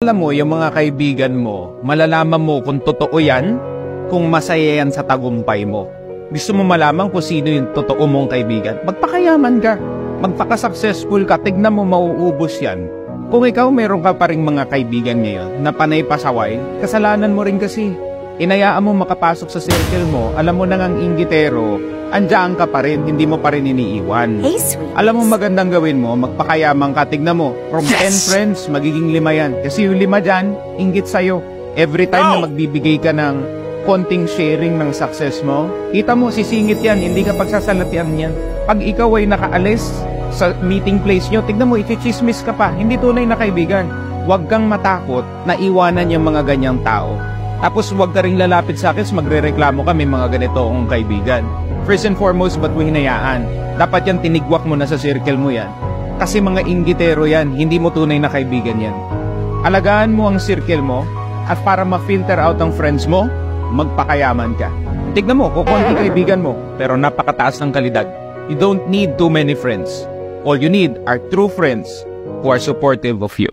Alam mo, yung mga kaibigan mo, malalaman mo kung totoo yan, kung masaya yan sa tagumpay mo. Gusto mo malaman kung sino yung totoo mong kaibigan? Magpakayaman ka, magpaka-successful ka, tignan mo mauubos yan. Kung ikaw meron ka pa rin mga kaibigan ngayon na panay pasaway, kasalanan mo rin kasi. Inayaan mo makapasok sa circle mo, alam mo nang ang inggitero, andiyan ka pa rin, hindi mo pa rin iniiwan. Hey, sweet. Alam mo magandang gawin mo, magpakayaman ka, tignan mo, from 10 friends, magiging 5 yan. Kasi yung 5 dyan, inggit sa'yo. Every time na magbibigay ka ng konting sharing ng success mo, kita mo, sisingit yan, hindi ka pagsasalatian yan. Pag ikaw ay nakaalis sa meeting place nyo, tignan mo, ichichismis ka pa, hindi tunay na kaibigan. Huwag kang matakot na iwanan yung mga ganyang tao. Tapos huwag ka rin lalapit sa akin, magre-reklamo kami mga ganito akong kaibigan. First and foremost, ba't mo hinayaan? Dapat yan tinigwak mo na sa circle mo yan. Kasi mga inggitero yan, hindi mo tunay na kaibigan yan. Alagaan mo ang circle mo, at para ma-filter out ang friends mo, magpakayaman ka. Tignan mo, kukunti kaibigan mo, pero napakataas ng kalidad. You don't need too many friends. All you need are true friends who are supportive of you.